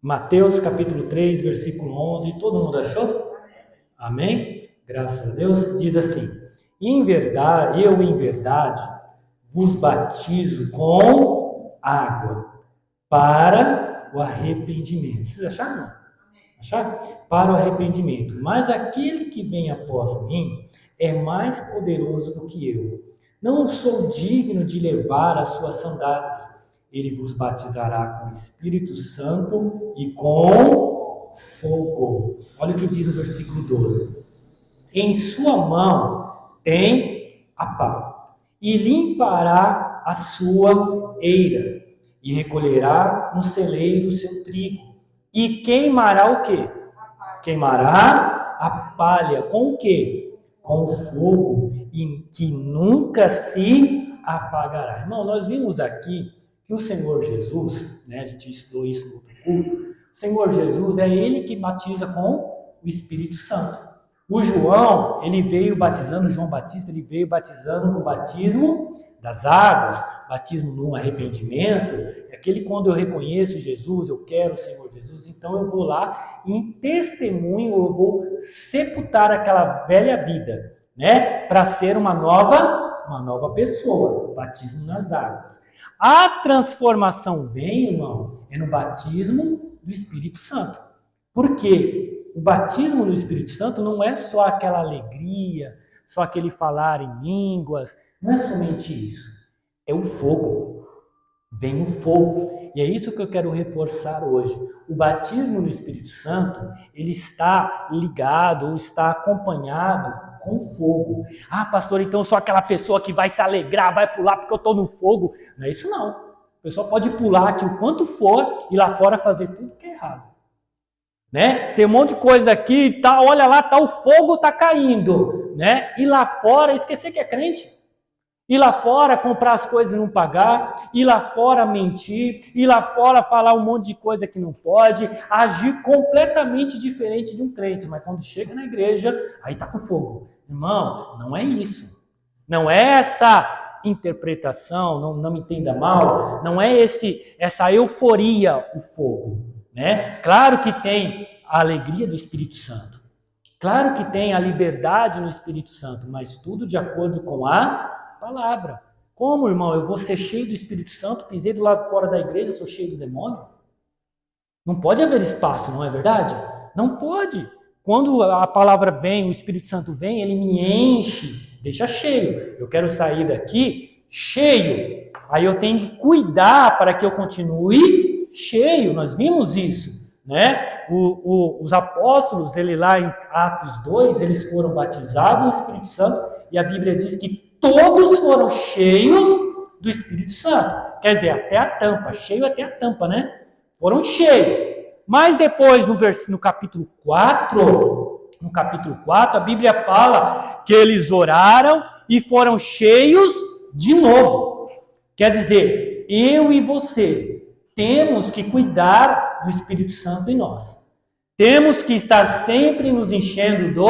Mateus capítulo 3, versículo 11. Todo mundo achou? Amém? Graças a Deus. Diz assim: em verdade, vos batizo com água para o arrependimento. Vocês acharam? Acharam? Para o arrependimento. Mas aquele que vem após mim é mais poderoso do que eu. Não sou digno de levar as suas sandálias. Ele vos batizará com o Espírito Santo e com fogo. Olha o que diz no versículo 12. Em sua mão tem a pá, e limpará a sua eira, e recolherá no celeiro o seu trigo, e queimará o quê? Queimará a palha com o quê? Com fogo, e que nunca se apagará. Irmão, nós vimos aqui que o Senhor Jesus, a gente estudou isso no outro culto, o Senhor Jesus é Ele que batiza com o Espírito Santo. O João, ele veio batizando, João Batista, ele veio batizando no batismo das águas, batismo no arrependimento, é aquele quando eu reconheço Jesus, eu quero o Senhor Jesus, então eu vou lá e em testemunho eu vou sepultar aquela velha vida, para ser uma nova pessoa, batismo nas águas. A transformação vem, irmão, é no batismo do Espírito Santo. Por quê? O batismo no Espírito Santo não é só aquela alegria, só aquele falar em línguas, não é somente isso. É o fogo. Vem o fogo. E é isso que eu quero reforçar hoje. O batismo no Espírito Santo, ele está ligado ou está acompanhado com fogo. Ah, pastor, então eu sou aquela pessoa que vai se alegrar, vai pular porque eu estou no fogo. Não é isso não. A pessoa pode pular aqui o quanto for e lá fora fazer tudo que é errado. Ser um monte de coisa aqui, tá, olha lá, tá, o fogo tá caindo, E lá fora, esquecer que é crente. Ir lá fora comprar as coisas e não pagar, ir lá fora mentir, ir lá fora falar um monte de coisa que não pode, agir completamente diferente de um crente, mas quando chega na igreja, aí tá com fogo. Irmão, não é isso. Não é essa interpretação, não me entenda mal, não é essa euforia o fogo. Claro que tem a alegria do Espírito Santo, claro que tem a liberdade no Espírito Santo, mas tudo de acordo com a palavra. Como, irmão, eu vou ser cheio do Espírito Santo, pisei do lado fora da igreja, sou cheio do demônio? Não pode haver espaço, não é verdade? Não pode. Quando a palavra vem, o Espírito Santo vem, ele me enche, deixa cheio. Eu quero sair daqui cheio. Aí eu tenho que cuidar para que eu continue cheio. Nós vimos isso, os apóstolos, ele lá em Atos 2, eles foram batizados no Espírito Santo e a Bíblia diz que todos foram cheios do Espírito Santo. Quer dizer, até a tampa, cheio até a tampa, Foram cheios. Mas depois, no capítulo 4, a Bíblia fala que eles oraram e foram cheios de novo. Quer dizer, eu e você temos que cuidar do Espírito Santo em nós. Temos que estar sempre nos enchendo do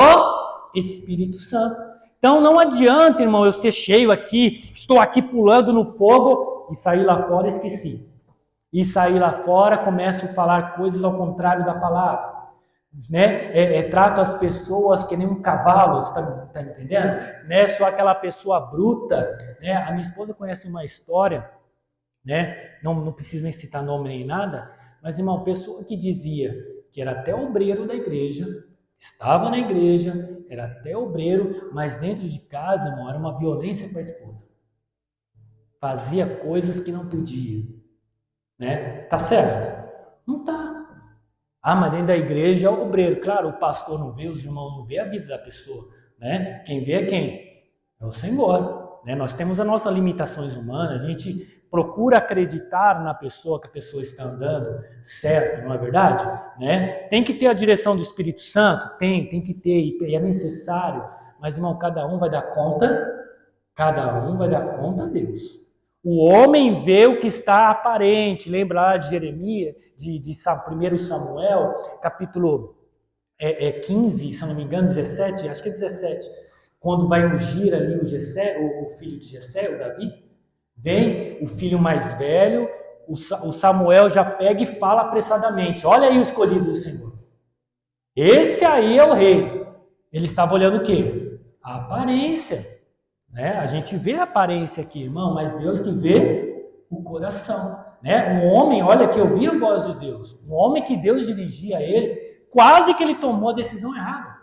Espírito Santo. Então não adianta, irmão, eu ser cheio aqui, estou aqui pulando no fogo e sair lá fora e esqueci. E sair lá fora, começo a falar coisas ao contrário da palavra. Trato as pessoas que nem um cavalo, você está me entendendo? Sou aquela pessoa bruta. A minha esposa conhece uma história, não preciso nem citar nome nem nada, mas, irmão, pessoa que dizia que era até obreiro da igreja, estava na igreja, era até obreiro, mas dentro de casa, irmão, era uma violência com a esposa. Fazia coisas que não podia. Tá certo? Não tá. Ah, mas dentro da igreja é o obreiro. Claro, o pastor não vê, os irmãos não vê a vida da pessoa, Quem vê é quem? É o Senhor, Nós temos as nossas limitações humanas, a gente procura acreditar na pessoa, que a pessoa está andando certo, não é verdade? Tem que ter a direção do Espírito Santo? Tem que ter, e é necessário, mas, irmão, cada um vai dar conta a Deus. O homem vê o que está aparente. Lembra lá de Jeremias, de 1 Samuel, capítulo 15, se eu não me engano, 17, acho que é 17, quando vai ungir ali o filho de Jessé, o Davi, vem o filho mais velho, o Samuel já pega e fala apressadamente: olha aí o escolhido do Senhor. Esse aí é o rei. Ele estava olhando o quê? A aparência. Né? A gente vê a aparência aqui, irmão, mas Deus que vê o coração. Né? Um homem, olha que eu vi a voz de Deus. Um homem que Deus dirigia a ele, quase que ele tomou a decisão errada.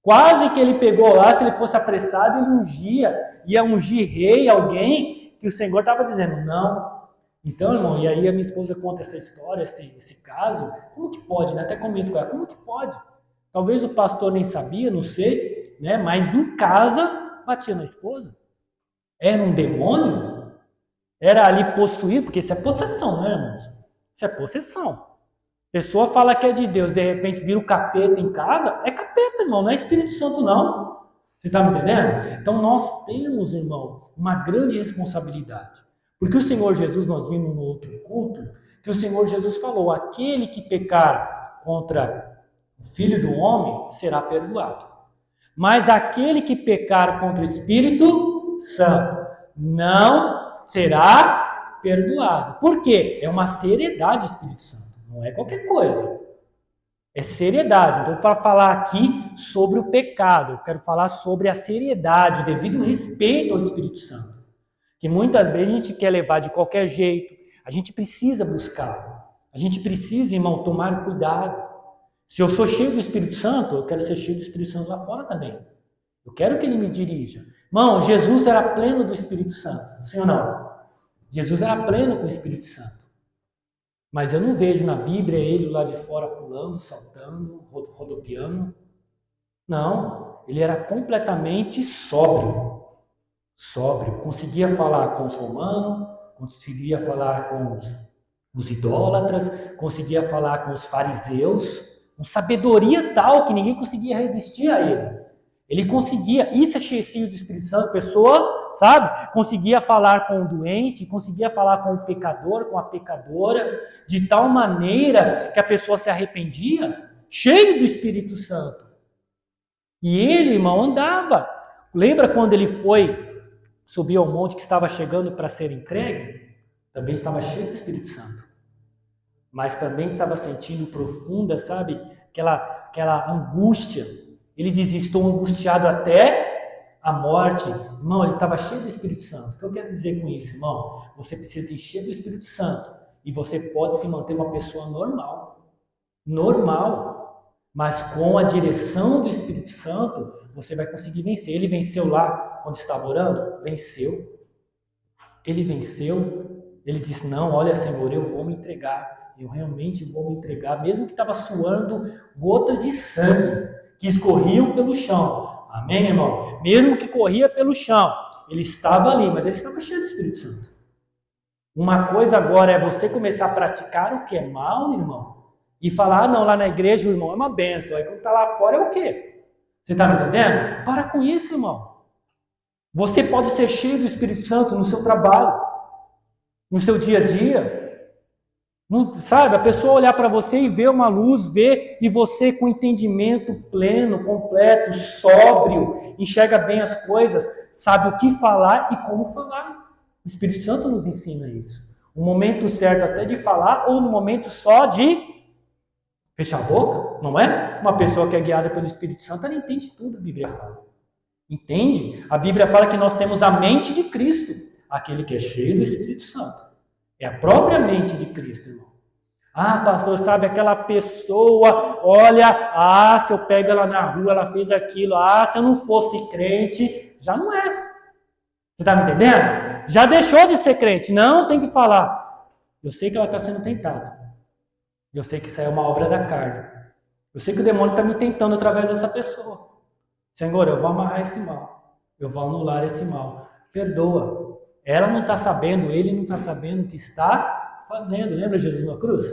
Quase que ele pegou lá, se ele fosse apressado, ele ia ungir rei, alguém que o Senhor estava dizendo, não. Então, irmão, e aí a minha esposa conta essa história, esse caso, como que pode, né? Até comento com ela, como que pode? Talvez o pastor nem sabia, não sei, né? Mas em casa batia na esposa. Era um demônio? Era ali possuído, porque isso é possessão, né, irmãos? Isso é possessão. Pessoa fala que é de Deus, de repente vira o capeta em casa, é capeta, irmão, não é Espírito Santo, não. Você está me entendendo? Então nós temos, irmão, uma grande responsabilidade. Porque o Senhor Jesus, nós vimos no outro culto, que o Senhor Jesus falou, aquele que pecar contra o Filho do Homem será perdoado. Mas aquele que pecar contra o Espírito Santo não será perdoado. Por quê? É uma seriedade o Espírito Santo. Não é qualquer coisa. É seriedade. Então, para falar aqui sobre o pecado, eu quero falar sobre a seriedade, o devido respeito ao Espírito Santo. Que muitas vezes a gente quer levar de qualquer jeito. A gente precisa buscar. A gente precisa, irmão, tomar cuidado. Se eu sou cheio do Espírito Santo, eu quero ser cheio do Espírito Santo lá fora também. Eu quero que ele me dirija. Irmão, Jesus era pleno do Espírito Santo. Sim ou não? Jesus era pleno com o Espírito Santo. Mas eu não vejo na Bíblia ele lá de fora pulando, saltando, rodopiando. Não, ele era completamente sóbrio. Sóbrio. Conseguia falar com os romanos, conseguia falar com os idólatras, conseguia falar com os fariseus, com sabedoria tal que ninguém conseguia resistir a ele. Ele conseguia, isso é cheio do Espírito Santo, pessoa, sabe? Conseguia falar com o doente, conseguia falar com o pecador, com a pecadora, de tal maneira que a pessoa se arrependia, cheio do Espírito Santo. E ele, irmão, andava. Lembra quando ele subiu ao monte que estava chegando para ser entregue? Também estava cheio do Espírito Santo. Mas também estava sentindo profunda, sabe? Aquela angústia. Ele dizia, estou angustiado até a morte. Irmão, ele estava cheio do Espírito Santo. O que eu quero dizer com isso, irmão? Você precisa se encher do Espírito Santo. E você pode se manter uma pessoa normal. Normal. Mas com a direção do Espírito Santo, você vai conseguir vencer. Ele venceu lá, quando estava orando? Venceu. Ele venceu. Ele disse, não, olha, Senhor, eu vou me entregar. Eu realmente vou me entregar. Mesmo que estava suando gotas de sangue que escorriam pelo chão. Amém, irmão? Mesmo que corria pelo chão, ele estava ali, mas ele estava cheio do Espírito Santo. Uma coisa agora é você começar a praticar o que é mal, irmão, e falar, não, lá na igreja o irmão é uma bênção, aí quando está lá fora é o quê? Você está me entendendo? Para com isso, irmão. Você pode ser cheio do Espírito Santo no seu trabalho, no seu dia a dia. Não, sabe, a pessoa olhar para você e ver uma luz, ver, e você com entendimento pleno, completo, sóbrio, enxerga bem as coisas, sabe o que falar e como falar. O Espírito Santo nos ensina isso. O momento certo até de falar ou no momento só de fechar a boca, não é? Uma pessoa que é guiada pelo Espírito Santo, ela entende tudo, a Bíblia fala. Entende? A Bíblia fala que nós temos a mente de Cristo, aquele que é cheio do Espírito Santo. É a própria mente de Cristo, irmão. Ah, pastor, sabe aquela pessoa, olha, se eu pego ela na rua, ela fez aquilo, se eu não fosse crente, já não é. Você está me entendendo? Já deixou de ser crente, não tem que falar. Eu sei que ela está sendo tentada. Eu sei que isso é uma obra da carne. Eu sei que o demônio está me tentando através dessa pessoa. Senhor, eu vou amarrar esse mal. Eu vou anular esse mal. Perdoa. Ela não está sabendo, ele não está sabendo o que está fazendo. Lembra Jesus na cruz?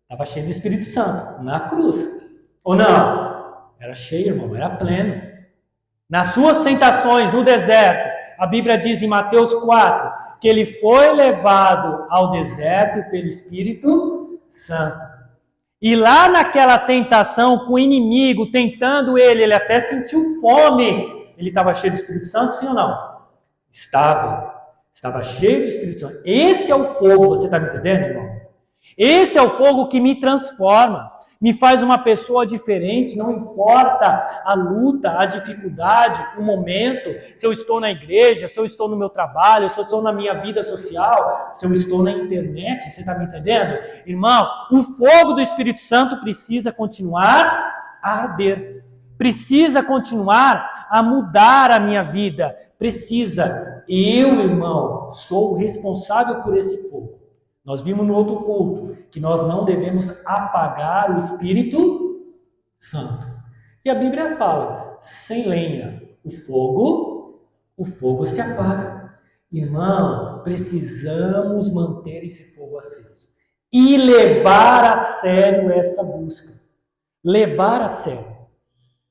Estava cheio do Espírito Santo, na cruz. Ou não? Era cheio, irmão, era pleno. Nas suas tentações no deserto, a Bíblia diz em Mateus 4, que ele foi levado ao deserto pelo Espírito Santo. E lá naquela tentação, com o inimigo tentando ele até sentiu fome. Ele estava cheio do Espírito Santo, sim ou não? Estava. Estava cheio do Espírito Santo. Esse é o fogo, você está me entendendo, irmão? Esse é o fogo que me transforma, me faz uma pessoa diferente, não importa a luta, a dificuldade, o momento, se eu estou na igreja, se eu estou no meu trabalho, se eu estou na minha vida social, se eu estou na internet, você está me entendendo? Irmão, o fogo do Espírito Santo precisa continuar a arder, precisa continuar a mudar a minha vida, precisa. Eu, irmão, sou o responsável por esse fogo. Nós vimos no outro culto que nós não devemos apagar o Espírito Santo. E a Bíblia fala, sem lenha, o fogo se apaga. Irmão, precisamos manter esse fogo aceso. E levar a sério essa busca. Levar a sério.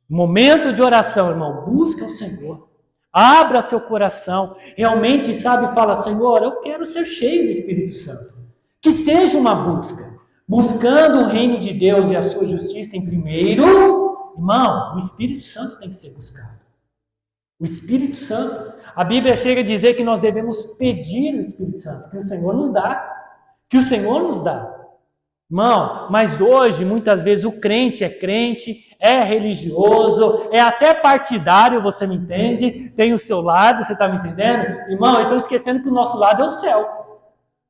Momento de oração, irmão, busca o Senhor. Abra seu coração. Realmente, sabe, fala, Senhor, eu quero ser cheio do Espírito Santo. Que seja uma busca, buscando o reino de Deus e a sua justiça em primeiro. Irmão, o Espírito Santo tem que ser buscado. O Espírito Santo. A Bíblia chega a dizer que nós devemos pedir o Espírito Santo, que o Senhor nos dá. Que o Senhor nos dá. Irmão, mas hoje, muitas vezes, o crente, é religioso, é até partidário, você me entende? Tem o seu lado, você está me entendendo? Irmão, eu estou esquecendo que o nosso lado é o céu.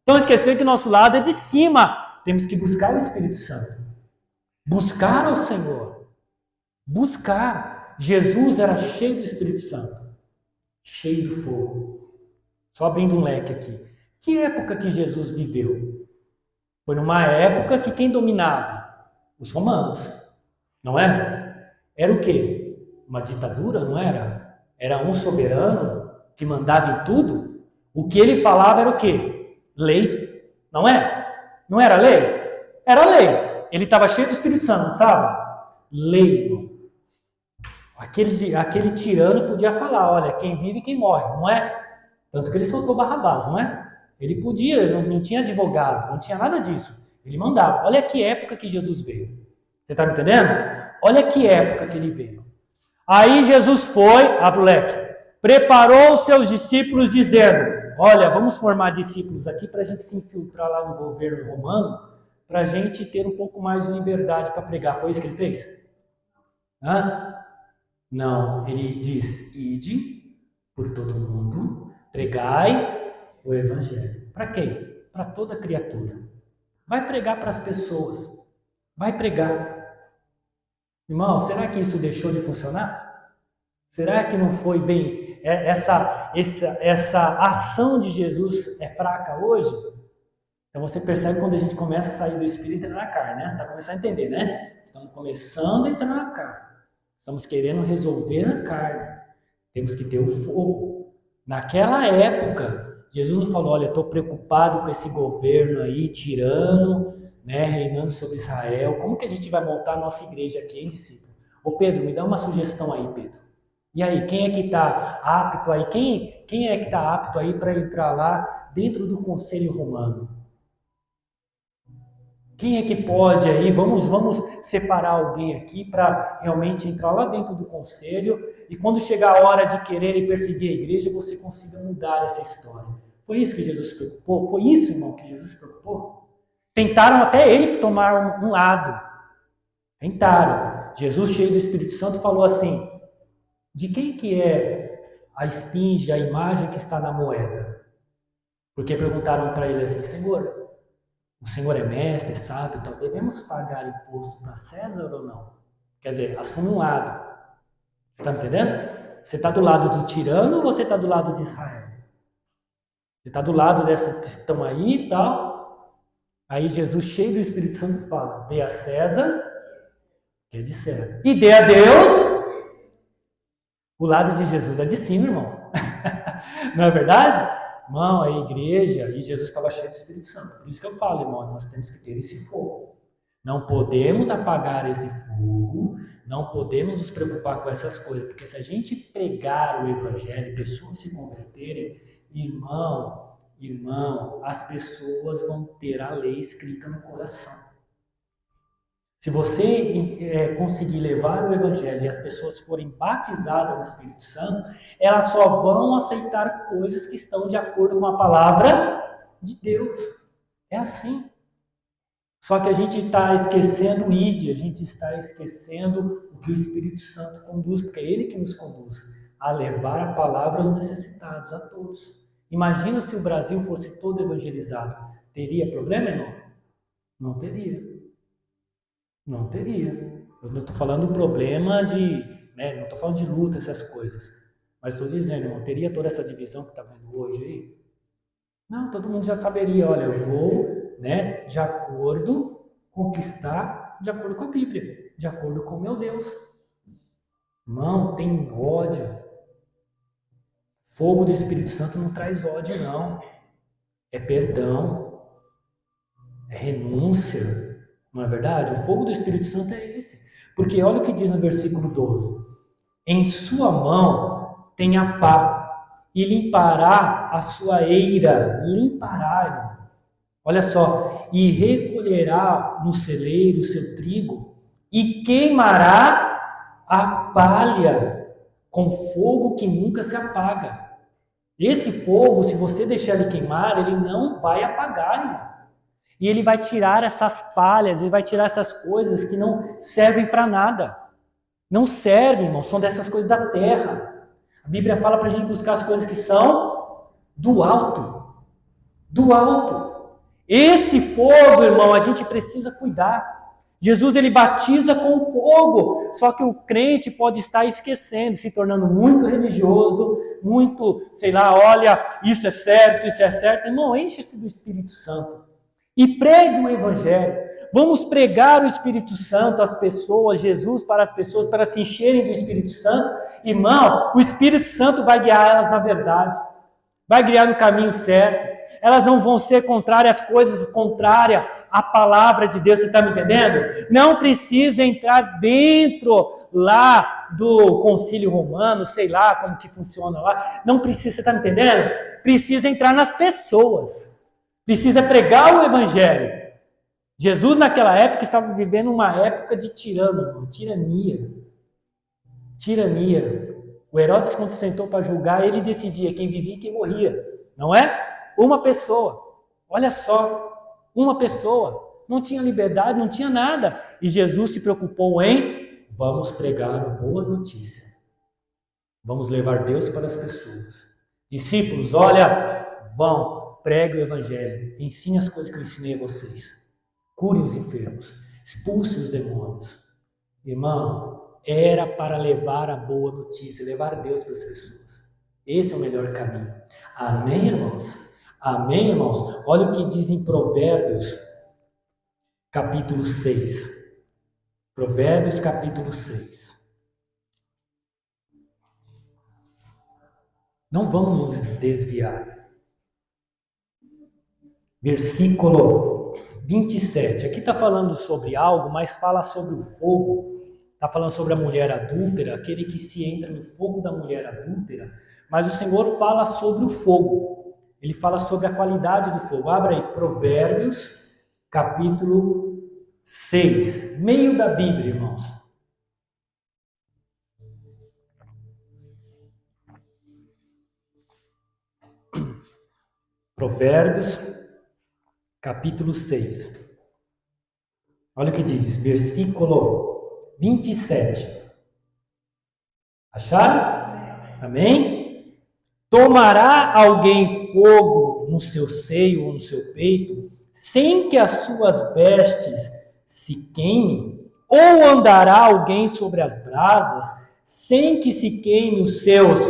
Então, esquecer que o nosso lado é de cima. Temos que buscar o Espírito Santo. Buscar ao Senhor. Buscar. Jesus era cheio do Espírito Santo. Cheio do fogo. Só abrindo um leque aqui. Que época que Jesus viveu? Foi numa época que quem dominava? Os romanos. Não era? Era o quê? Uma ditadura, não era? Era um soberano que mandava em tudo? O que ele falava era o quê? Lei, não é? Não era lei? Era lei. Ele estava cheio do Espírito Santo, não estava? Lei, irmão. Aquele tirano podia falar, olha, quem vive e quem morre, não é? Tanto que ele soltou Barrabás, não é? Ele podia, não tinha advogado, não tinha nada disso. Ele mandava. Olha que época que Jesus veio. Você está me entendendo? Olha que época que ele veio. Aí Jesus foi, abre o leque, preparou os seus discípulos dizendo, olha, vamos formar discípulos aqui para a gente se infiltrar lá no governo romano, para a gente ter um pouco mais de liberdade para pregar. Foi isso que ele fez? Hã? Não, ele diz, ide por todo mundo, pregai o evangelho. Para quem? Para toda criatura. Vai pregar para as pessoas. Vai pregar. Irmão, será que isso deixou de funcionar? Será que não foi bem? Essa ação de Jesus é fraca hoje? Então você percebe quando a gente começa a sair do Espírito e entrar na carne, né? Você está começando a entender, né? Estamos começando a entrar na carne. Estamos querendo resolver na carne. Temos que ter o fogo. Naquela época, Jesus não falou, olha, estou preocupado com esse governo aí, tirano, né, reinando sobre Israel. Como que a gente vai montar a nossa igreja aqui, hein, discípulo? Ô Pedro, me dá uma sugestão aí, Pedro. E aí, quem é que está apto aí? Quem é que está apto aí para entrar lá dentro do conselho romano? Quem é que pode aí? Vamos separar alguém aqui para realmente entrar lá dentro do conselho e quando chegar a hora de querer e perseguir a igreja, você consiga mudar essa história. Foi isso que Jesus se preocupou? Foi isso, irmão, que Jesus se preocupou? Tentaram até ele tomar um lado. Tentaram. Jesus, cheio do Espírito Santo, falou assim, de quem que é a esfinge, a imagem que está na moeda? Porque perguntaram para ele assim, Senhor, o Senhor é mestre, sábio, então devemos pagar imposto para César ou não? Quer dizer, assume um lado. Você está me entendendo? Você está do lado do tirano ou você está do lado de Israel? Você está do lado dessas que estão aí e tal. Aí Jesus, cheio do Espírito Santo, fala, dê a César, que é de César. E dê a Deus. O lado de Jesus é de cima, irmão. Não é verdade? Irmão, a igreja, e Jesus estava cheio do Espírito Santo. Por isso que eu falo, irmão, nós temos que ter esse fogo. Não podemos apagar esse fogo, não podemos nos preocupar com essas coisas, porque se a gente pregar o evangelho, pessoas se converterem, irmão, as pessoas vão ter a lei escrita no coração. Se você conseguir levar o Evangelho e as pessoas forem batizadas no Espírito Santo, elas só vão aceitar coisas que estão de acordo com a palavra de Deus. É assim. Só que a gente está esquecendo o ID, a gente está esquecendo o que o Espírito Santo conduz, porque é Ele que nos conduz a levar a palavra aos necessitados, a todos. Imagina se o Brasil fosse todo evangelizado. Teria problema, irmão? Não teria. Não teria. Eu não estou falando do problema não estou falando de luta, essas coisas. Mas estou dizendo, irmão, teria toda essa divisão que está vendo hoje aí? Não, todo mundo já saberia, olha, eu vou, de acordo, conquistar de acordo com a Bíblia, de acordo com o meu Deus. Irmão, tem ódio. Fogo do Espírito Santo não traz ódio, não. É perdão, é renúncia. Não é verdade? O fogo do Espírito Santo é esse. Porque olha o que diz no versículo 12. Em sua mão tem a pá, e limpará a sua eira. Limpará, irmão. Olha só. E recolherá no celeiro o seu trigo, e queimará a palha com fogo que nunca se apaga. Esse fogo, se você deixar ele queimar, ele não vai apagar, irmão. E ele vai tirar essas palhas, ele vai tirar essas coisas que não servem para nada. Não servem, irmão, são dessas coisas da terra. A Bíblia fala para a gente buscar as coisas que são do alto. Do alto. Esse fogo, irmão, a gente precisa cuidar. Jesus, ele batiza com fogo, só que o crente pode estar esquecendo, se tornando muito religioso, muito, olha, isso é certo. Irmão, enche-se do Espírito Santo. E pregue o Evangelho. Vamos pregar o Espírito Santo às pessoas, Jesus para as pessoas, para se encherem do Espírito Santo. Irmão, o Espírito Santo vai guiar elas na verdade. Vai guiar no caminho certo. Elas não vão ser contrárias às coisas contrárias à palavra de Deus. Você está me entendendo? Não precisa entrar dentro lá do concílio romano, sei lá como que funciona lá. Não precisa, você está me entendendo? Precisa entrar nas pessoas. Precisa pregar o Evangelho. Jesus naquela época estava vivendo uma época de tirania. O Herodes, quando sentou para julgar, ele decidia quem vivia e quem morria. Não é? Uma pessoa. Olha só, uma pessoa. Não tinha liberdade, não tinha nada. E Jesus se preocupou em, vamos pregar a boa notícia. Vamos levar Deus para as pessoas. Discípulos, olha, vão. Pregue o Evangelho, ensine as coisas que eu ensinei a vocês. Curem os enfermos, expulse os demônios. Irmão, era para levar a boa notícia, levar Deus para as pessoas. Esse é o melhor caminho. Amém, irmãos? Amém, irmãos? Olha o que diz em Provérbios, capítulo 6. Provérbios, capítulo 6. Não vamos nos desviar. Versículo 27. Aqui está falando sobre algo, mas fala sobre o fogo. Está falando sobre a mulher adúltera, aquele que se entra no fogo da mulher adúltera. Mas o Senhor fala sobre o fogo. Ele fala sobre a qualidade do fogo. Abra aí, Provérbios, capítulo 6. Meio da Bíblia, irmãos. Provérbios, capítulo 6. Olha o que diz, versículo 27. Acharam? Amém? Tomará alguém fogo no seu seio ou no seu peito, sem que as suas vestes se queimem? Ou andará alguém sobre as brasas, sem que se queime os seus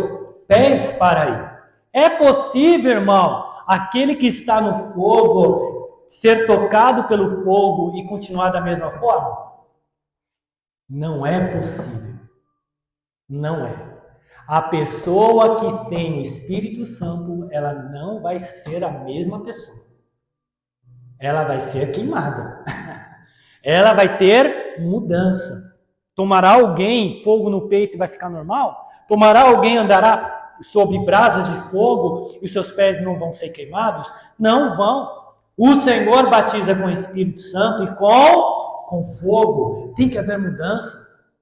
pés? Para aí. É possível, irmão, aquele que está no fogo ser tocado pelo fogo e continuar da mesma forma? Não é possível. Não é. A pessoa que tem o Espírito Santo, ela não vai ser a mesma pessoa. Ela vai ser queimada. Ela vai ter mudança. Tomará alguém fogo no peito e vai ficar normal? Tomará alguém andará sobre brasas de fogo e os seus pés não vão ser queimados? Não vão. O Senhor batiza com o Espírito Santo e com com fogo, tem que haver mudança.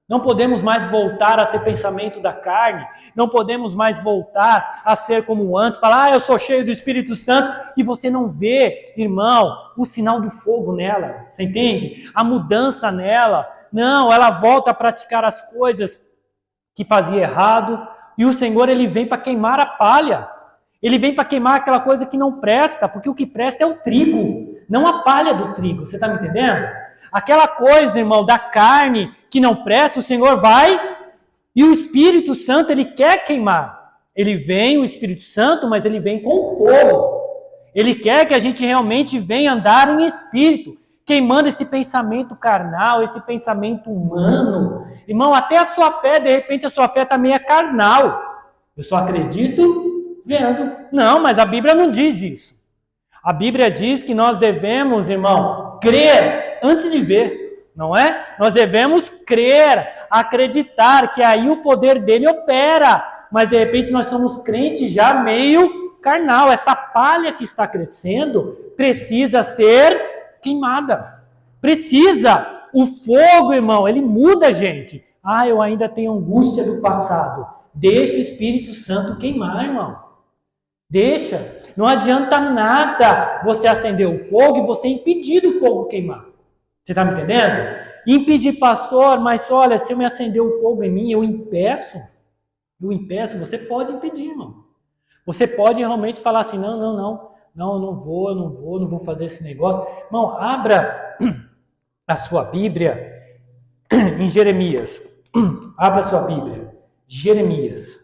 Não podemos mais voltar a ter pensamento da carne, não podemos mais voltar a ser como antes, falar, eu sou cheio do Espírito Santo, e você não vê, irmão, o sinal do fogo nela, você entende? A mudança nela, não, ela volta a praticar as coisas que fazia errado, e o Senhor, ele vem para queimar a palha, ele vem para queimar aquela coisa que não presta, porque o que presta é o trigo, não a palha do trigo, você está me entendendo? Aquela coisa, irmão, da carne que não presta, o Senhor vai e o Espírito Santo, ele quer queimar. Ele vem, o Espírito Santo, mas ele vem com fogo. Ele quer que a gente realmente venha andar em espírito, queimando esse pensamento carnal, esse pensamento humano. Irmão, até a sua fé, de repente a sua fé está meio carnal. Eu só acredito vendo. Não, mas a Bíblia não diz isso. A Bíblia diz que nós devemos, irmão, crer antes de ver, não é? Nós devemos crer, acreditar que aí o poder dele opera, mas de repente nós somos crentes já meio carnal. Essa palha que está crescendo precisa ser queimada. Precisa. O fogo, irmão, ele muda a gente. Ah, eu ainda tenho angústia do passado. Deixa o Espírito Santo queimar, irmão. Deixa. Não adianta nada você acender o fogo e você impedir do fogo queimar. Você está me entendendo? Impedir, pastor, mas olha, se eu me acender o fogo em mim, eu impeço, você pode impedir, irmão. Você pode realmente falar assim, não, eu não vou fazer esse negócio. Irmão, abra a sua Bíblia em Jeremias. Abra a sua Bíblia. Jeremias.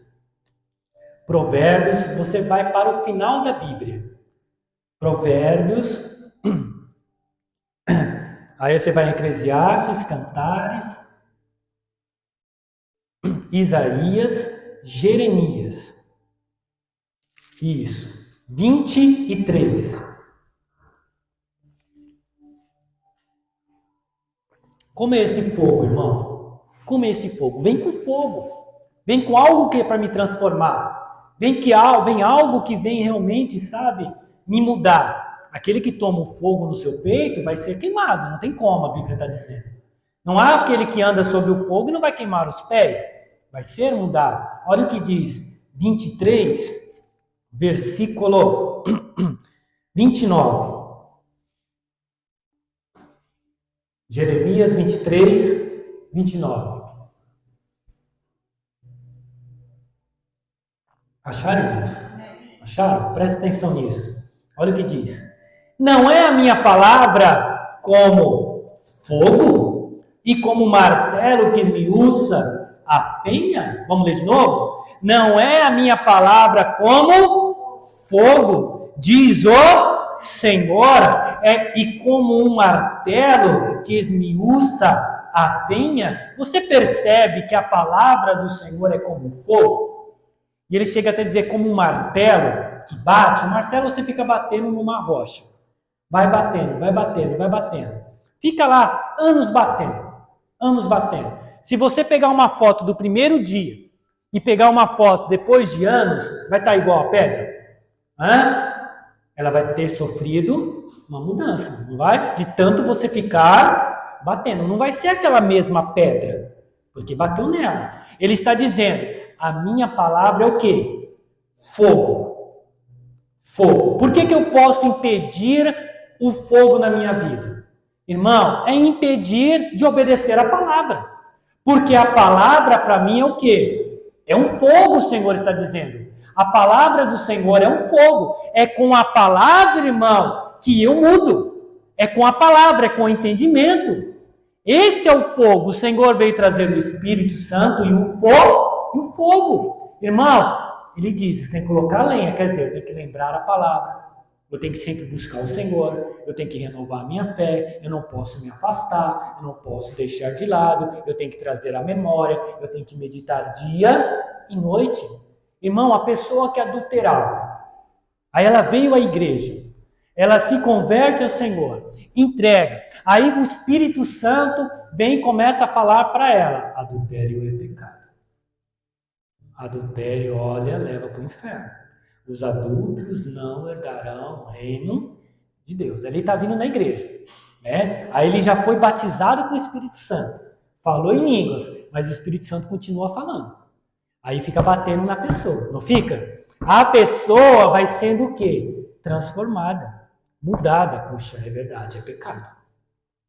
Provérbios, você vai para o final da Bíblia. Provérbios. Aí você vai em Eclesiastes, Cantares, Isaías, Jeremias. Isso. 23. Como é esse fogo, irmão? Como é esse fogo? Vem com fogo. Vem com algo que é para me transformar. Vem algo que vem realmente, sabe, me mudar. Aquele que toma o fogo no seu peito vai ser queimado. Não tem como, a Bíblia está dizendo. Não há aquele que anda sobre o fogo e não vai queimar os pés. Vai ser mudado. Olha o que diz 23, versículo 29. Jeremias 23, 29. Acharam isso? Acharam? Presta atenção nisso. Olha o que diz. Não é a minha palavra como fogo e como martelo que esmiuça a penha? Vamos ler de novo? Não é a minha palavra como fogo, diz o Senhor, e como um martelo que esmiuça a penha? Você percebe que a palavra do Senhor é como fogo? E ele chega até a dizer como um martelo que bate. O martelo você fica batendo numa rocha. Vai batendo, vai batendo, vai batendo. Fica lá anos batendo, anos batendo. Se você pegar uma foto do primeiro dia e pegar uma foto depois de anos, vai estar igual a pedra? Ela vai ter sofrido uma mudança, não vai? De tanto você ficar batendo. Não vai ser aquela mesma pedra, porque bateu nela. Ele está dizendo, a minha palavra é o quê? Fogo. Fogo. Por que eu posso impedir o fogo na minha vida? Irmão, é impedir de obedecer a palavra. Porque a palavra para mim é o quê? É um fogo, o Senhor está dizendo. A palavra do Senhor é um fogo. É com a palavra, irmão, que eu mudo. É com a palavra, é com o entendimento. Esse é o fogo. O Senhor veio trazer o Espírito Santo e o fogo. Irmão, ele diz, você tem que colocar lenha, quer dizer, eu tenho que lembrar a palavra. Eu tenho que sempre buscar o Senhor, eu tenho que renovar a minha fé, eu não posso me afastar, eu não posso deixar de lado, eu tenho que trazer a memória, eu tenho que meditar dia e noite. Irmão, a pessoa que adulterava, aí ela veio à igreja, ela se converte ao Senhor, entrega, aí o Espírito Santo vem e começa a falar para ela, adultério é pecado. Adultério, olha, leva para o inferno. Os adúlteros não herdarão o reino de Deus. Ele está vindo na igreja. Aí ele já foi batizado com o Espírito Santo. Falou em línguas, mas o Espírito Santo continua falando. Aí fica batendo na pessoa, não fica? A pessoa vai sendo o quê? Transformada, mudada. Puxa, é verdade, é pecado.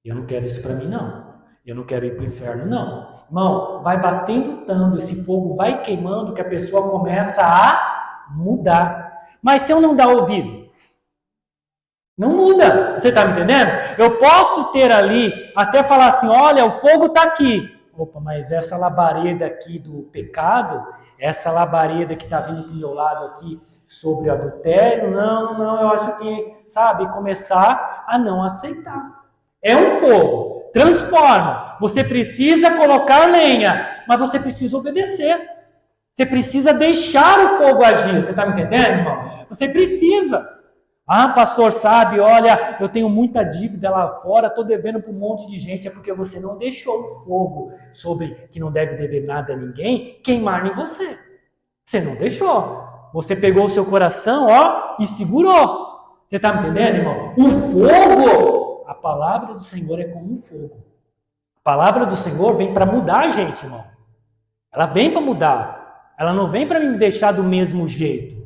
Eu não quero isso para mim, não. Eu não quero ir para o inferno, não. Irmão, vai batendo tanto, esse fogo vai queimando que a pessoa começa a mudar. Mas se eu não dar ouvido, não muda. Você está me entendendo? Eu posso ter ali, até falar assim, olha, o fogo está aqui. Opa, mas essa labareda aqui do pecado, essa labareda que está vindo para o meu lado aqui sobre adultério, não, eu acho que, sabe, começar a não aceitar. É um fogo, transforma. Você precisa colocar lenha, mas você precisa obedecer. Você precisa deixar o fogo agir. Você está me entendendo, irmão? Você precisa. Ah, pastor, sabe, olha, eu tenho muita dívida lá fora, estou devendo para um monte de gente. É porque você não deixou o fogo sobre que não deve dever nada a ninguém queimar em você. Você não deixou. Você pegou o seu coração, e segurou. Você está me entendendo, irmão? O fogo, a palavra do Senhor é como um fogo. A palavra do Senhor vem para mudar a gente, irmão. Ela vem para mudar. Ela não vem para me deixar do mesmo jeito.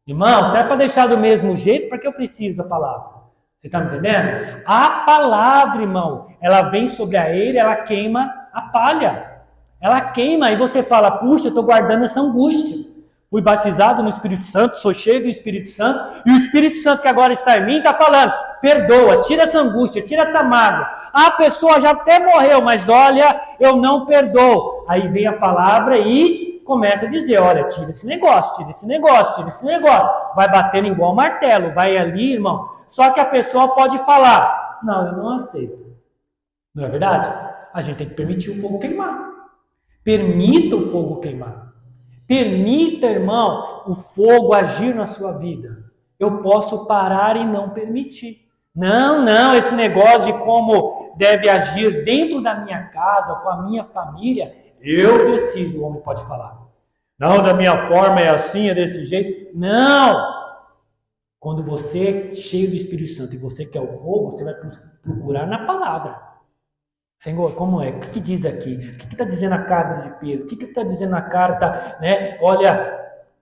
Irmão, se é para deixar do mesmo jeito, para que eu preciso da palavra? Você está me entendendo? A palavra, irmão, ela vem sobre a eira, ela queima a palha. Ela queima e você fala, puxa, eu estou guardando essa angústia. Fui batizado no Espírito Santo, sou cheio do Espírito Santo, e o Espírito Santo que agora está em mim está falando, perdoa, tira essa angústia, tira essa mágoa. A pessoa já até morreu, mas olha, eu não perdoo. Aí vem a palavra e começa a dizer, olha, tira esse negócio, tira esse negócio, tira esse negócio. Vai batendo igual martelo, vai ali, irmão. Só que a pessoa pode falar, não, eu não aceito. Não é verdade? A gente tem que permitir o fogo queimar. Permita o fogo queimar. Permita, irmão, o fogo agir na sua vida. Eu posso parar e não permitir. Não, esse negócio de como deve agir dentro da minha casa, com a minha família, eu decido, o homem pode falar. Não, da minha forma é assim, é desse jeito. Não! Quando você é cheio do Espírito Santo e você quer o fogo, você vai procurar na palavra. Senhor, como é? O que diz aqui? O que está dizendo a carta de Pedro? O que está dizendo na carta, né? Olha,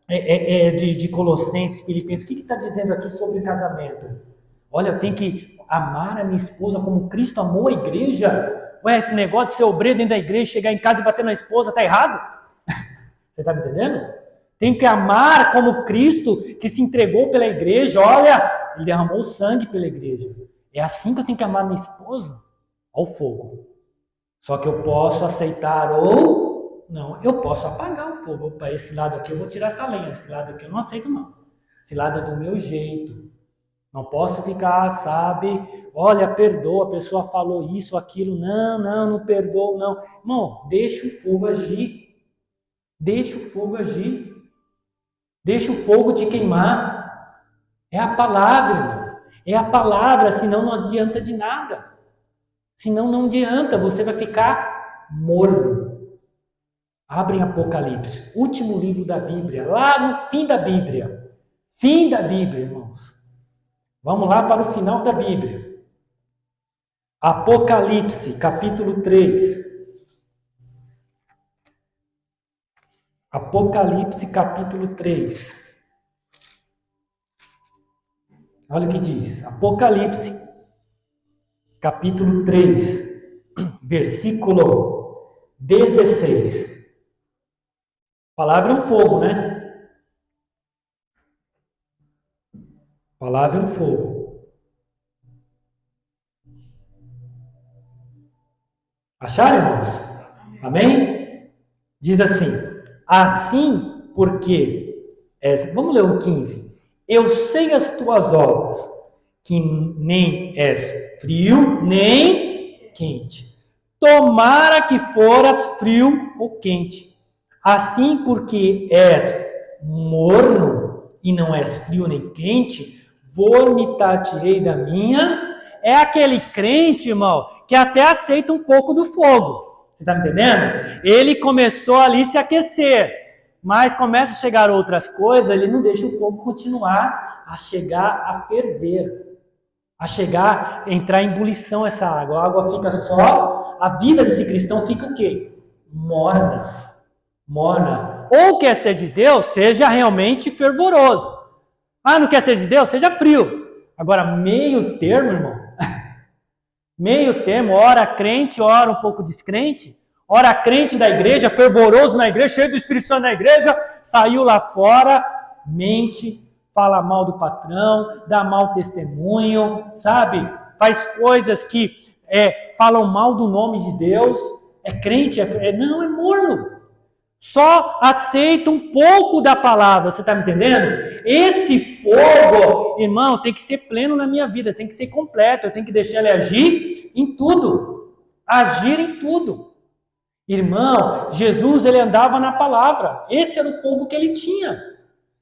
de Colossenses, Filipenses. O que está dizendo aqui sobre casamento? Olha, eu tenho que amar a minha esposa como Cristo amou a igreja. Ué, esse negócio de ser obreiro dentro da igreja, chegar em casa e bater na esposa, está errado? Você está me entendendo? Tem que amar como Cristo que se entregou pela igreja. Olha, ele derramou sangue pela igreja. É assim que eu tenho que amar minha esposa? Ao fogo. Só que eu posso aceitar ou não. Eu posso apagar o fogo. Opa, esse lado aqui eu vou tirar essa lenha. Esse lado aqui eu não aceito, não. Esse lado é do meu jeito. Não posso ficar, sabe? Olha, perdoa, a pessoa falou isso, aquilo. Não perdoa, não. Irmão, deixa o fogo agir. Deixa o fogo agir. Deixa o fogo te queimar. É a palavra, irmão. É a palavra, senão não adianta de nada. Senão não adianta, você vai ficar morno. Abrem Apocalipse, último livro da Bíblia, lá no fim da Bíblia. Fim da Bíblia, irmãos. Vamos lá para o final da Bíblia. Apocalipse, capítulo 3. Apocalipse, capítulo 3. Olha o que diz. Apocalipse, capítulo 3, versículo 16. A palavra é um fogo, né? A palavra é um fogo. Acharam, irmãos? Amém? Diz assim porque... vamos ler o 15. Eu sei as tuas obras, que nem és frio, nem quente. Tomara que foras frio ou quente. Assim, porque és morno e não és frio nem quente, vomitar-te-ei da minha... É aquele crente, irmão, que até aceita um pouco do fogo. Você está me entendendo? Ele começou ali a se aquecer, mas começa a chegar outras coisas, ele não deixa o fogo continuar a chegar a ferver. a chegar, entrar em ebulição essa água. A água fica só, a vida desse cristão fica o quê? Morna. Morna. Ou quer ser de Deus, seja realmente fervoroso. Ah, não quer ser de Deus? Seja frio. Agora, meio termo, irmão. Meio termo, ora crente, ora um pouco descrente. Ora crente da igreja, fervoroso na igreja, cheio do Espírito Santo na igreja, saiu lá fora, mente, fala mal do patrão, dá mau testemunho, sabe? Faz coisas que falam mal do nome de Deus. É crente, não, é morno. Só aceita um pouco da palavra, você está me entendendo? Esse fogo, irmão, tem que ser pleno na minha vida, tem que ser completo, eu tenho que deixar ele agir em tudo. Agir em tudo. Irmão, Jesus, ele andava na palavra, esse era o fogo que ele tinha.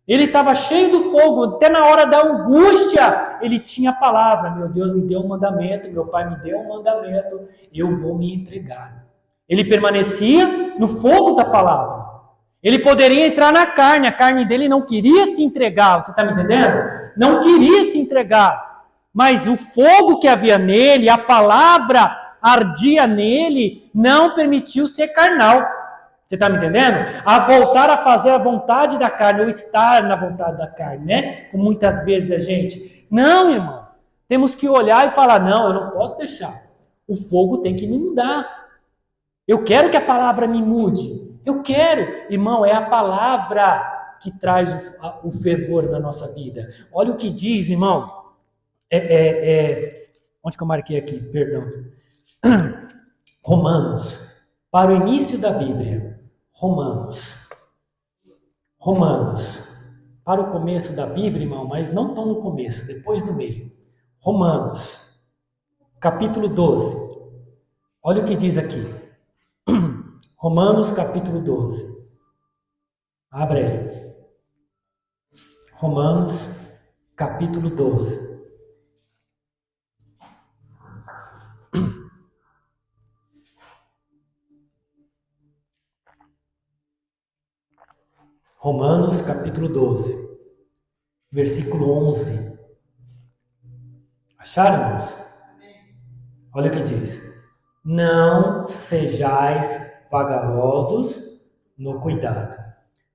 Ele estava cheio do fogo, até na hora da angústia, ele tinha a palavra. Meu Deus me deu um mandamento, meu Pai me deu um mandamento, eu vou me entregar. Ele permanecia no fogo da palavra. Ele poderia entrar na carne, a carne dele não queria se entregar, você está me entendendo? Não queria se entregar, mas o fogo que havia nele, a palavra ardia nele, não permitiu ser carnal. Você está me entendendo? A voltar a fazer a vontade da carne, ou estar na vontade da carne, né? Como muitas vezes a gente. Não, irmão. Temos que olhar e falar, não, eu não posso deixar. O fogo tem que me mudar. Eu quero que a palavra me mude. Eu quero. Irmão, é a palavra que traz o fervor da nossa vida. Olha o que diz, irmão. Onde que eu marquei aqui? Perdão. Romanos. Para o início da Bíblia. Romanos. Para o começo da Bíblia, irmão, mas não tão no começo, depois no meio. Romanos. Capítulo 12. Olha o que diz aqui. Romanos capítulo 12. Abre aí. Romanos capítulo 12. Romanos capítulo 12. Versículo 11. Acharam, irmãos? Olha o que diz. Não sejais vagarosos no cuidado.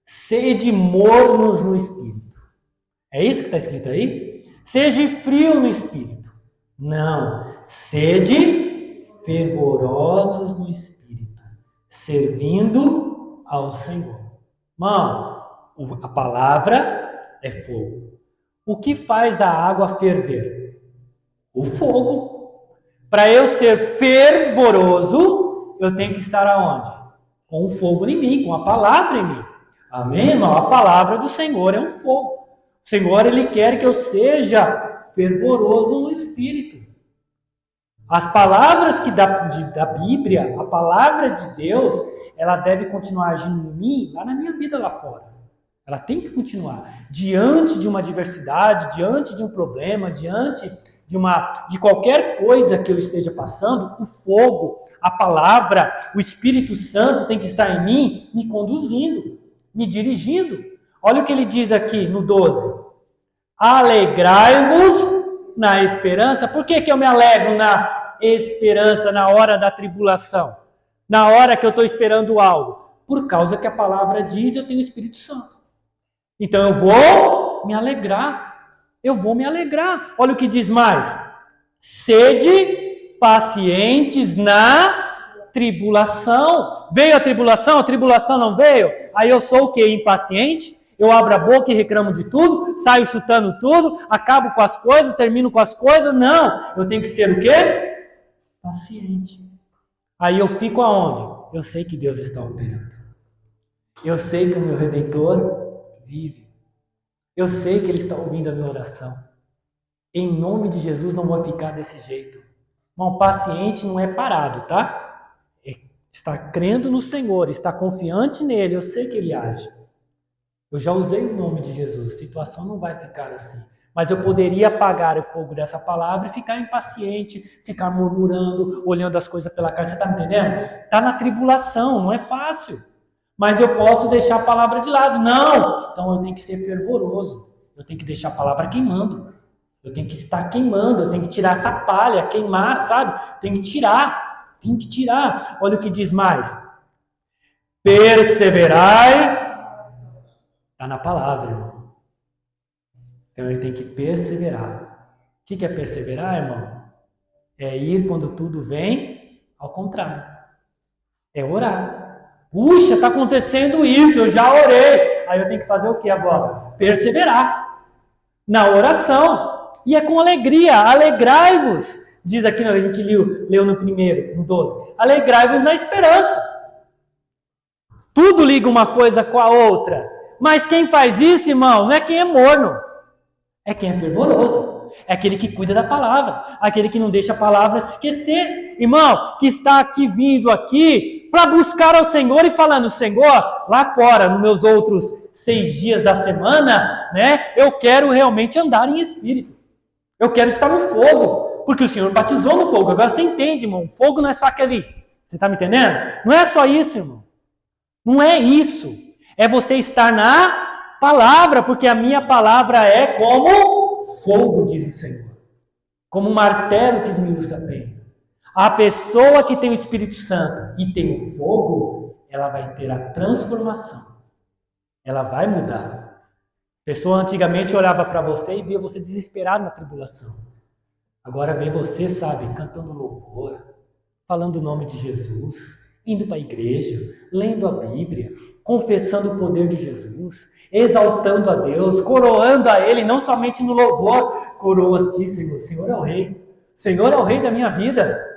Sede mornos no espírito. É isso que está escrito aí? Seja frio no espírito. Não. Sede fervorosos no espírito, servindo ao Senhor. Irmão, a palavra é fogo. O que faz a água ferver? O fogo. Para eu ser fervoroso, eu tenho que estar aonde? Com o fogo em mim, com a palavra em mim. Amém, irmão? A palavra do Senhor é um fogo. O Senhor, Ele quer que eu seja fervoroso no Espírito. As palavras da Bíblia, a palavra de Deus, ela deve continuar agindo em mim, lá na minha vida lá fora. Ela tem que continuar. Diante de uma adversidade, diante de um problema, diante de qualquer coisa que eu esteja passando, o fogo, a palavra, o Espírito Santo tem que estar em mim, me conduzindo, me dirigindo. Olha o que ele diz aqui no 12. Alegrai-vos na esperança. Por que eu me alegro na esperança, na hora da tribulação? Na hora que eu estou esperando algo? Por causa que a palavra diz, eu tenho o Espírito Santo. Então eu vou me alegrar. Eu vou me alegrar. Olha o que diz mais. Sede pacientes na tribulação. Veio a tribulação não veio? Aí eu sou o quê? Impaciente? Eu abro a boca e reclamo de tudo, saio chutando tudo, acabo com as coisas, termino com as coisas. Não, eu tenho que ser o quê? Paciente. Aí eu fico aonde? Eu sei que Deus está operando. Eu sei que o meu Redentor vive. Eu sei que Ele está ouvindo a minha oração. Em nome de Jesus não vou ficar desse jeito. Irmão, paciente não é parado, tá? É estar crendo no Senhor, estar confiante nele. Eu sei que Ele age. Eu já usei o nome de Jesus. A situação não vai ficar assim. Mas eu poderia apagar o fogo dessa palavra e ficar impaciente, ficar murmurando, olhando as coisas pela cara. Você está me entendendo? Está na tribulação, não é fácil. Mas eu posso deixar a palavra de lado. Não! Então eu tenho que ser fervoroso. Eu tenho que deixar a palavra queimando. Eu tenho que estar queimando, eu tenho que tirar essa palha, queimar, sabe? Tem que tirar, tem que tirar. Olha o que diz mais. Perseverai. Está na palavra, irmão. Então ele tem que perseverar. O que é perseverar, irmão? É ir quando tudo vem ao contrário. É orar. Puxa, está acontecendo isso, eu já orei. Aí eu tenho que fazer o que agora? Perseverar na oração. E é com alegria. Alegrai-vos. Diz aqui, a gente leu no primeiro, no 12. Alegrai-vos na esperança. Tudo liga uma coisa com a outra. Mas quem faz isso, irmão, não é quem é morno. É quem é fervoroso. É aquele que cuida da palavra. Aquele que não deixa a palavra se esquecer. Irmão, que está aqui vindo aqui para buscar ao Senhor e falando, Senhor, lá fora, nos meus outros 6 dias da semana, né? Eu quero realmente andar em espírito. Eu quero estar no fogo. Porque o Senhor batizou no fogo. Agora você entende, irmão. Fogo não é só aquele. Você está me entendendo? Não é só isso, irmão. Não é isso. É você estar na palavra, porque a minha palavra é como fogo, diz o Senhor. Como um martelo que esmiuça a pedra. A pessoa que tem o Espírito Santo e tem o fogo, ela vai ter a transformação. Ela vai mudar. A pessoa antigamente olhava para você e via você desesperado na tribulação. Agora vem você, sabe, cantando louvor, falando o nome de Jesus, indo para a igreja, lendo a Bíblia, confessando o poder de Jesus, exaltando a Deus, coroando a Ele, não somente no louvor, coroa a Ti, Senhor. Senhor é o Rei. Senhor é o Rei da minha vida.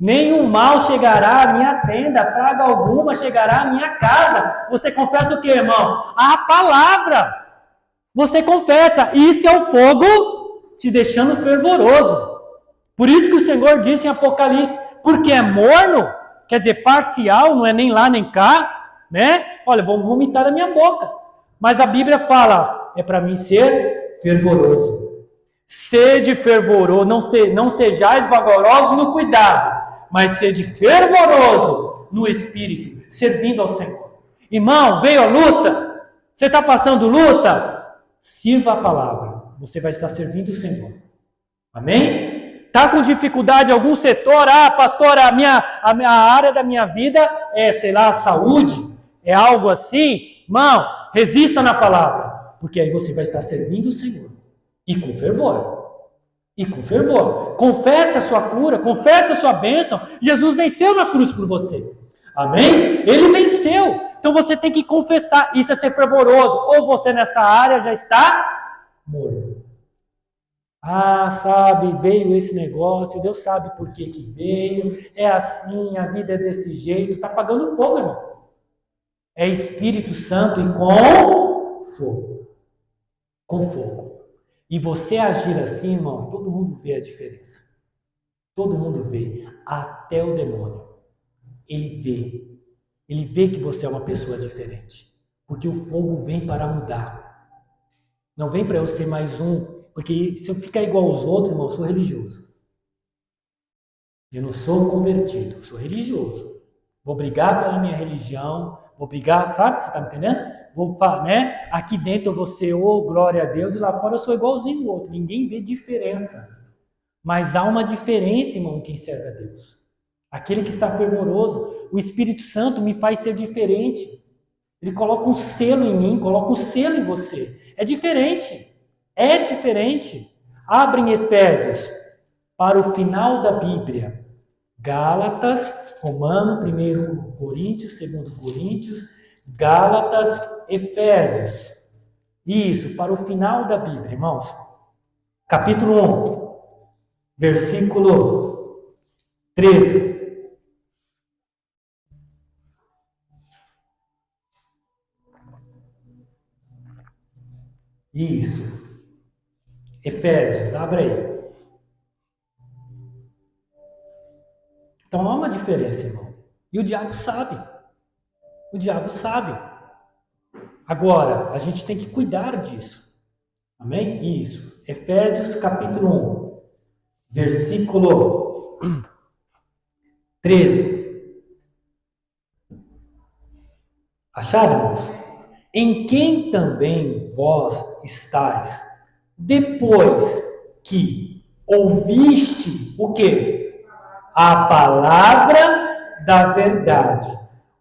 Nenhum mal chegará à minha tenda, praga alguma chegará à minha casa. Você confessa o que, irmão? A palavra. Você confessa. Isso é o fogo te deixando fervoroso. Por isso que o Senhor disse em Apocalipse, porque é morno, quer dizer, parcial, não é nem lá nem cá, né? Olha, vou vomitar da minha boca. Mas a Bíblia fala, é para mim ser fervoroso. Sede fervoroso, não sejais vagarosos no cuidado, mas sede fervoroso no espírito, servindo ao Senhor. Irmão, veio a luta, você está passando luta, sirva a palavra, você vai estar servindo o Senhor. Amém? Está com dificuldade em algum setor? Ah, pastor, a área da minha vida é, sei lá, saúde, é algo assim? Irmão, resista na palavra, porque aí você vai estar servindo o Senhor. E com fervor. E com fervor. Confesse a sua cura, confesse a sua bênção. Jesus venceu na cruz por você. Amém? Ele venceu. Então você tem que confessar. Isso é ser fervoroso. Ou você nessa área já está morto. Ah, sabe, veio esse negócio, Deus sabe por que veio, é assim, a vida é desse jeito, está apagando fogo, irmão. É Espírito Santo e com fogo. Com fogo. E você agir assim, irmão, todo mundo vê a diferença. Todo mundo vê, até o demônio. Ele vê. Ele vê que você é uma pessoa diferente. Porque o fogo vem para mudar. Não vem para eu ser mais um. Porque se eu ficar igual aos outros, irmão, eu sou religioso. Eu não sou convertido, eu sou religioso. Vou brigar pela minha religião, vou brigar, sabe? Você está me entendendo? Vou, né? Aqui dentro eu vou ser, glória a Deus, e lá fora eu sou igualzinho o outro. Ninguém vê diferença. Mas há uma diferença, irmão, quem serve a Deus. Aquele que está fervoroso. O Espírito Santo me faz ser diferente. Ele coloca um selo em mim, coloca um selo em você. É diferente. É diferente. Abre em Efésios, para o final da Bíblia. Gálatas, Romano, 1 Coríntios, 2 Coríntios, Gálatas, Efésios. Isso, para o final da Bíblia, irmãos. Capítulo 1, versículo 13. Isso. Efésios, abre aí. Então há uma diferença, irmão. E o diabo sabe. O diabo sabe. Agora, a gente tem que cuidar disso. Amém? Isso. Efésios capítulo 1, versículo 13. Acharam, irmãos? Em quem também vós estáis, depois que ouviste o quê? A palavra da verdade,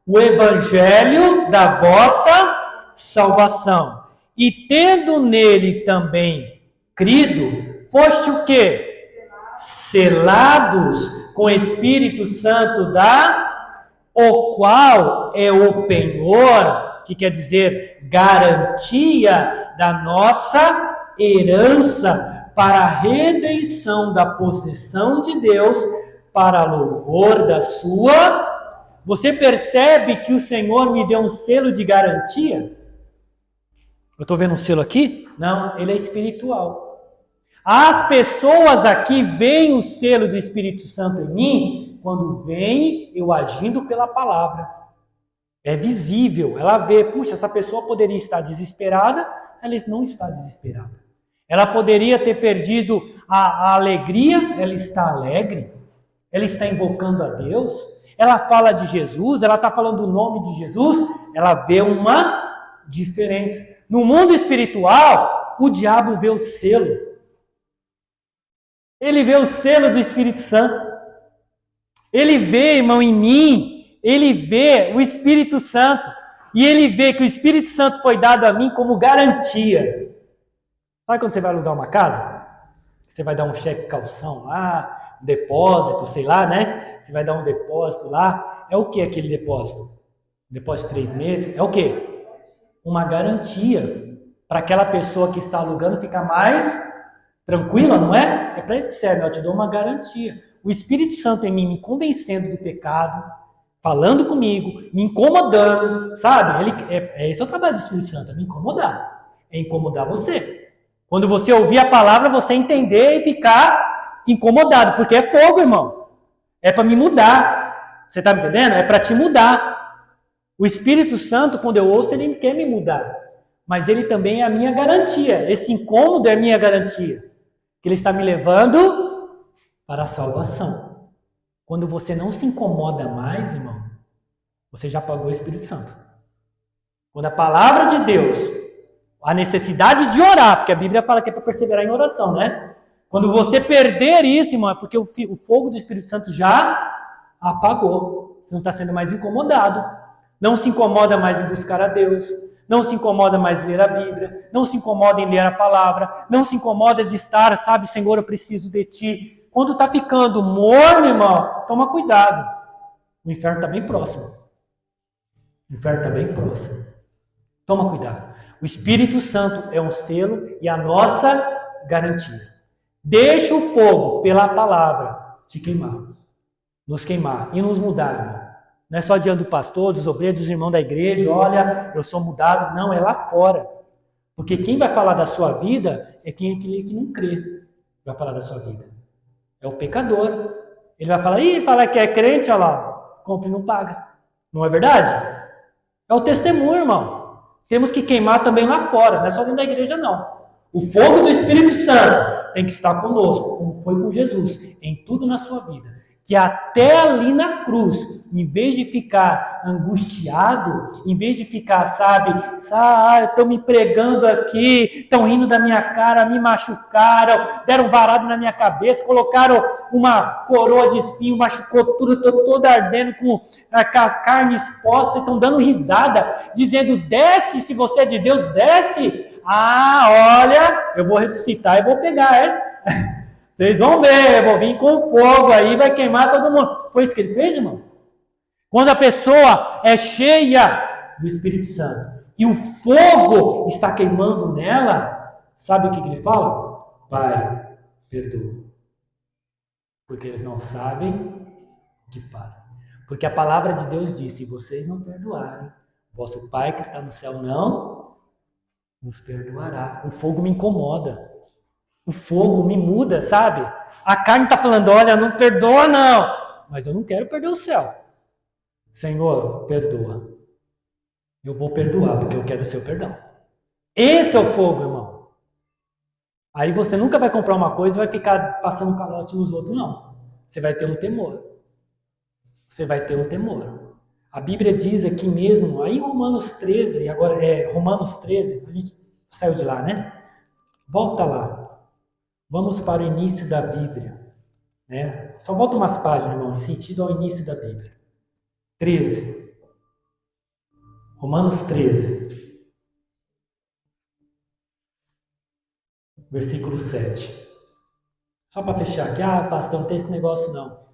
o evangelho da vossa salvação. E tendo nele também crido, foste o quê? Selados com o Espírito Santo o qual é o penhor, que quer dizer garantia da nossa herança para a redenção da possessão de Deus, para louvor da sua. Você percebe que o Senhor me deu um selo de garantia? Eu estou vendo um selo aqui? Não, ele é espiritual. As pessoas aqui veem o selo do Espírito Santo em mim quando veem eu agindo pela palavra. É visível, ela vê, puxa, essa pessoa poderia estar desesperada, ela não está desesperada. Ela poderia ter perdido a alegria, ela está alegre. Ela está invocando a Deus. Ela fala de Jesus, ela está falando o nome de Jesus, ela vê uma diferença. No mundo espiritual, o diabo vê o selo. Ele vê o selo do Espírito Santo. Ele vê, irmão, em mim, ele vê o Espírito Santo. E ele vê que o Espírito Santo foi dado a mim como garantia. Sabe quando você vai alugar uma casa? Você vai dar um cheque calção lá, um depósito, sei lá, né? Você vai dar um depósito lá. É o que aquele depósito? Depósito de 3 meses? É o quê? Uma garantia para aquela pessoa que está alugando ficar mais tranquila, não é? É para isso que serve, eu te dou uma garantia. O Espírito Santo em mim me convencendo do pecado, falando comigo, me incomodando, sabe? Esse é o trabalho do Espírito Santo, é me incomodar. É incomodar você. Quando você ouvir a palavra, você entender e ficar incomodado, porque é fogo, irmão. É para me mudar. Você está me entendendo? É para te mudar. O Espírito Santo, quando eu ouço, ele quer me mudar. Mas ele também é a minha garantia. Esse incômodo é a minha garantia. Que ele está me levando para a salvação. Quando você não se incomoda mais, irmão, você já pagou o Espírito Santo. Quando a palavra de Deus, a necessidade de orar, porque a Bíblia fala que é para perseverar em oração, né? Quando você perder isso, irmão, é porque o fogo do Espírito Santo já apagou. Você não está sendo mais incomodado. Não se incomoda mais em buscar a Deus. Não se incomoda mais em ler a Bíblia, não se incomoda em ler a palavra, não se incomoda de estar, sabe, Senhor, eu preciso de Ti. Quando está ficando morno, irmão, toma cuidado. O inferno está bem próximo. O inferno está bem próximo. Toma cuidado. O Espírito Santo é um selo e a nossa garantia. Deixa o fogo pela palavra te queimar, nos queimar e nos mudar, irmão. Não é só diante do pastor, dos obreiros, dos irmãos da igreja, olha, eu sou mudado. Não, é lá fora. Porque quem vai falar da sua vida é quem é aquele que não crê. Vai falar da sua vida. É o pecador. Ele vai falar, fala que é crente, olha lá, compra e não paga. Não é verdade? É o testemunho, irmão. Temos que queimar também lá fora, não é só dentro da igreja, não. O fogo do Espírito Santo tem que estar conosco, como foi com Jesus, em tudo na sua vida. Que até ali na cruz, em vez de ficar angustiado, em vez de ficar, estão me pregando aqui, estão rindo da minha cara, me machucaram, deram varado na minha cabeça, colocaram uma coroa de espinho, machucou tudo, estou todo ardendo com a carne exposta, estão dando risada, dizendo, desce, se você é de Deus, desce. Olha, eu vou ressuscitar e vou pegar, Vocês vão ver, eu vou vir com fogo aí, vai queimar todo mundo. Foi isso que ele fez, irmão? Quando a pessoa é cheia do Espírito Santo e o fogo está queimando nela, sabe o que ele fala? Pai, perdoa. Porque eles não sabem o que fazem. Porque a palavra de Deus diz, se vocês não perdoarem, vosso Pai que está no céu não nos perdoará. O fogo me incomoda. O fogo me muda, sabe? A carne está falando, olha, não perdoa não. Mas eu não quero perder o céu. Senhor, perdoa. Eu vou perdoar, porque eu quero o seu perdão. Esse é o fogo, irmão. Aí você nunca vai comprar uma coisa e vai ficar passando calote nos outros, não. Você vai ter um temor. Você vai ter um temor. A Bíblia diz aqui mesmo, aí Romanos 13, agora Romanos 13, a gente saiu de lá, né? Volta lá. Vamos para o início da Bíblia. Né? Só volta umas páginas, irmão, em sentido ao início da Bíblia. 13. Romanos 13. Versículo 7. Só para fechar aqui. Pastor, não tem esse negócio não.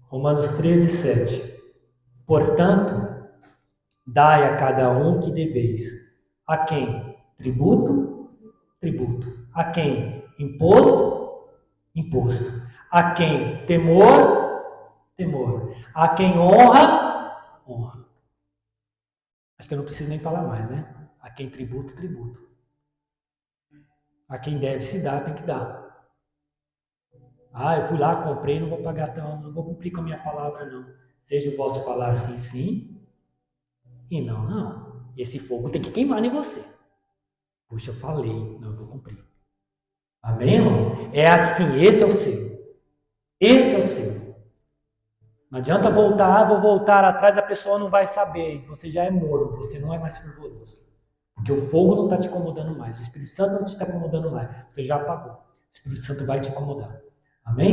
Romanos 13, 7. Portanto, dai a cada um que deveis. A quem? Tributo? Tributo. A quem? Imposto? Imposto. A quem? Temor? Temor. A quem honra? Honra. Acho que eu não preciso nem falar mais, né? A quem tributo, tributo. A quem deve se dar, tem que dar. Eu fui lá, comprei, não vou pagar, não vou cumprir com a minha palavra, não. Seja o vosso falar sim, sim, e não, não. Esse fogo tem que queimar em você. Puxa, eu falei, não, eu vou cumprir. Amém, irmão? É assim, esse é o selo. Esse é o selo. Não adianta voltar, vou voltar atrás, a pessoa não vai saber. Você já é morno, você não é mais fervoroso. Porque o fogo não está te incomodando mais. O Espírito Santo não te está incomodando mais. Você já apagou. O Espírito Santo vai te incomodar. Amém?